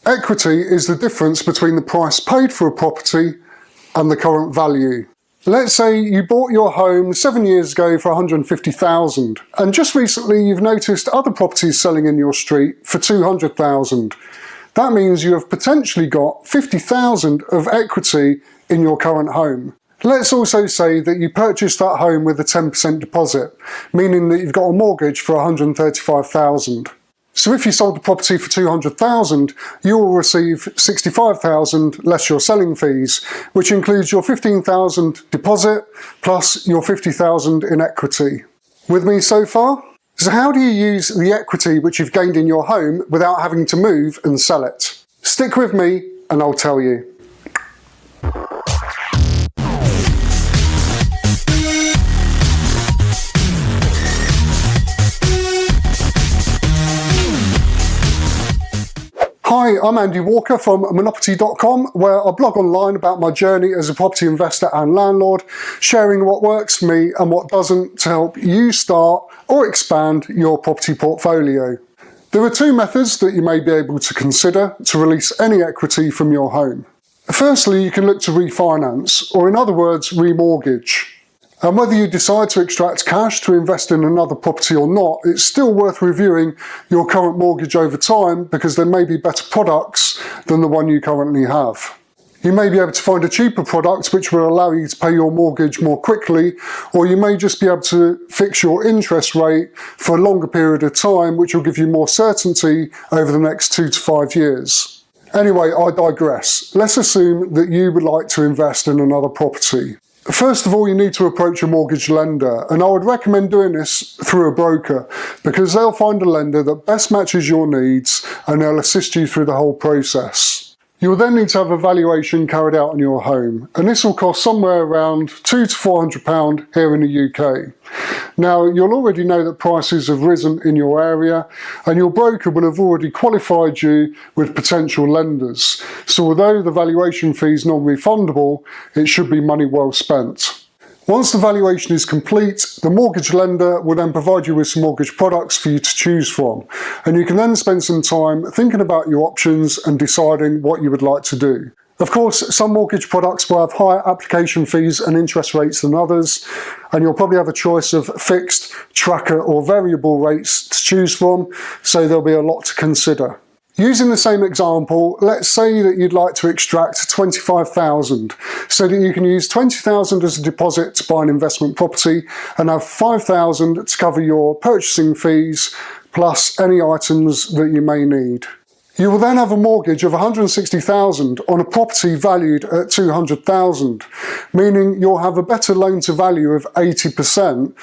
Equity is the difference between the price paid for a property and the current value. Let's say you bought your home 7 years ago for $150,000 and just recently you've noticed other properties selling in your street for $200,000. That means you have potentially got $50,000 of equity in your current home. Let's also say that you purchased that home with a 10% deposit, meaning that you've got a mortgage for $135,000. So if you sold the property for $200,000, you will receive $65,000 less your selling fees, which includes your $15,000 deposit plus your $50,000 in equity. With me so far? So how do you use the equity which you've gained in your home without having to move and sell it? Stick with me and I'll tell you. Hi, I'm Andy Walker from Monoperty.com, where I blog online about my journey as a property investor and landlord, sharing what works for me and what doesn't to help you start or expand your property portfolio. There are two methods that you may be able to consider to release any equity from your home. Firstly, you can look to refinance, or in other words, remortgage. And whether you decide to extract cash to invest in another property or not, it's still worth reviewing your current mortgage over time because there may be better products than the one you currently have. You may be able to find a cheaper product which will allow you to pay your mortgage more quickly, or you may just be able to fix your interest rate for a longer period of time, which will give you more certainty over the next 2 to 5 years. Anyway, I digress. Let's assume that you would like to invest in another property. First of all, you need to approach a mortgage lender, and I would recommend doing this through a broker because they'll find a lender that best matches your needs and they'll assist you through the whole process. You'll then need to have a valuation carried out on your home, and this will cost somewhere around £200 to £400 here in the UK. Now, you'll already know that prices have risen in your area, and your broker will have already qualified you with potential lenders. So although the valuation fee is non-refundable, it should be money well spent. Once the valuation is complete, the mortgage lender will then provide you with some mortgage products for you to choose from, and you can then spend some time thinking about your options and deciding what you would like to do. Of course, some mortgage products will have higher application fees and interest rates than others, and you'll probably have a choice of fixed, tracker or variable rates to choose from, so there'll be a lot to consider. Using the same example, let's say that you'd like to extract $25,000 so that you can use $20,000 as a deposit to buy an investment property and have $5,000 to cover your purchasing fees plus any items that you may need. You will then have a mortgage of $160,000 on a property valued at $200,000, meaning you'll have a better loan to value of 80%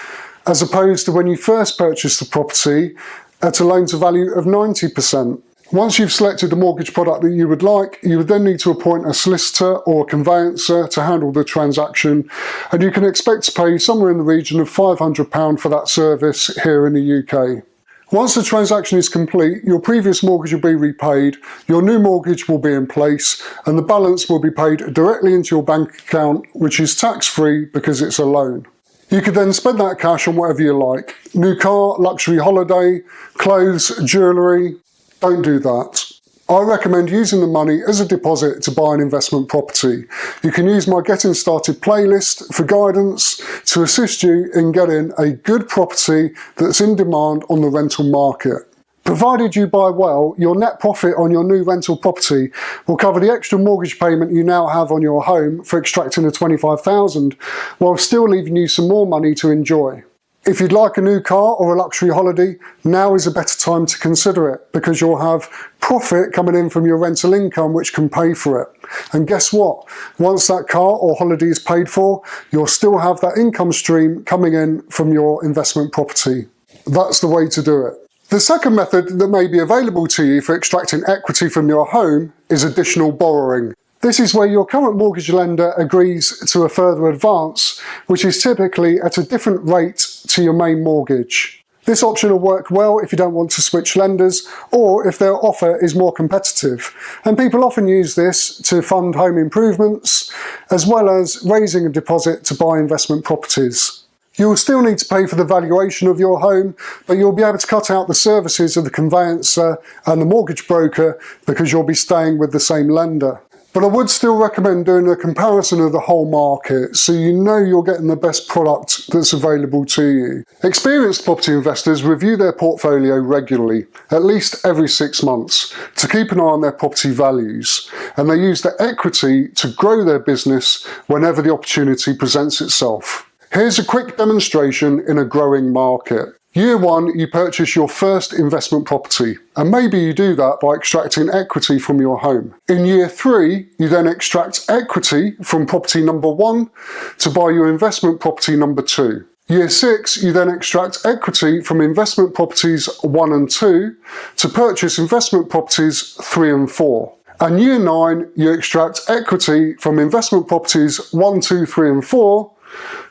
as opposed to when you first purchased the property at a loan to value of 90%. Once you've selected the mortgage product that you would like, you would then need to appoint a solicitor or conveyancer to handle the transaction, and you can expect to pay somewhere in the region of £500 for that service here in the UK. Once the transaction is complete, your previous mortgage will be repaid, your new mortgage will be in place, and the balance will be paid directly into your bank account, which is tax-free because it's a loan. You could then spend that cash on whatever you like. New car, luxury holiday, clothes, jewellery. Don't do that. I recommend using the money as a deposit to buy an investment property. You can use my Getting Started playlist for guidance to assist you in getting a good property that's in demand on the rental market. Provided you buy well, your net profit on your new rental property will cover the extra mortgage payment you now have on your home for extracting the $25,000, while still leaving you some more money to enjoy. If you'd like a new car or a luxury holiday, now is a better time to consider it because you'll have profit coming in from your rental income which can pay for it. And guess what? Once that car or holiday is paid for, you'll still have that income stream coming in from your investment property. That's the way to do it. The second method that may be available to you for extracting equity from your home is additional borrowing. This is where your current mortgage lender agrees to a further advance, which is typically at a different rate to your main mortgage. This option will work well if you don't want to switch lenders or if their offer is more competitive. And people often use this to fund home improvements as well as raising a deposit to buy investment properties. You'll still need to pay for the valuation of your home, but you'll be able to cut out the services of the conveyancer and the mortgage broker because you'll be staying with the same lender. But I would still recommend doing a comparison of the whole market so you know you're getting the best product that's available to you. Experienced property investors review their portfolio regularly, at least every 6 months, to keep an eye on their property values, and they use their equity to grow their business whenever the opportunity presents itself. Here's a quick demonstration in a growing market. Year 1, you purchase your first investment property, and maybe you do that by extracting equity from your home. In year 3, you then extract equity from property number 1 to buy your investment property number 2. Year 6, you then extract equity from investment properties 1 and 2 to purchase investment properties 3 and 4. And year 9, you extract equity from investment properties 1, 2, 3 and 4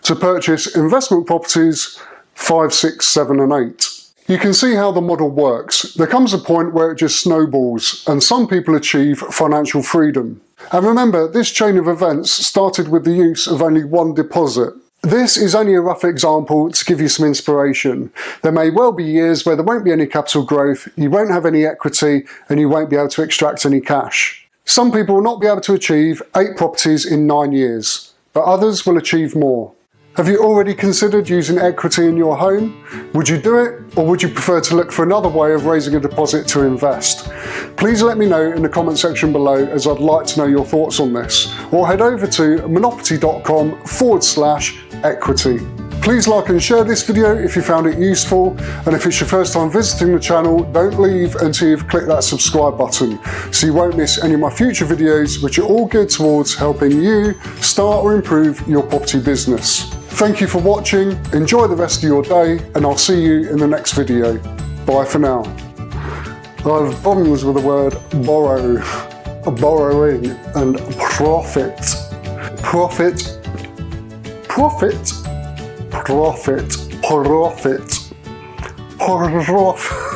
to purchase investment properties 5, 6, 7 and 8. You can see how the model works. There comes a point where it just snowballs and some people achieve financial freedom. And remember, this chain of events started with the use of only one deposit. This is only a rough example to give you some inspiration. There may well be years where there won't be any capital growth, you won't have any equity, and you won't be able to extract any cash. Some people will not be able to achieve 8 properties in 9 years, but others will achieve more. Have you already considered using equity in your home? Would you do it, or would you prefer to look for another way of raising a deposit to invest? Please let me know in the comment section below, as I'd like to know your thoughts on this, or head over to monopoly.com/equity. Please like and share this video if you found it useful, and if it's your first time visiting the channel, don't leave until you've clicked that subscribe button so you won't miss any of my future videos, which are all geared towards helping you start or improve your property business. Thank you for watching, enjoy the rest of your day, and I'll see you in the next video. Bye for now. I have problems with the word borrow, borrowing, and profit. Profit. Profit. Profit. Profit. Profit.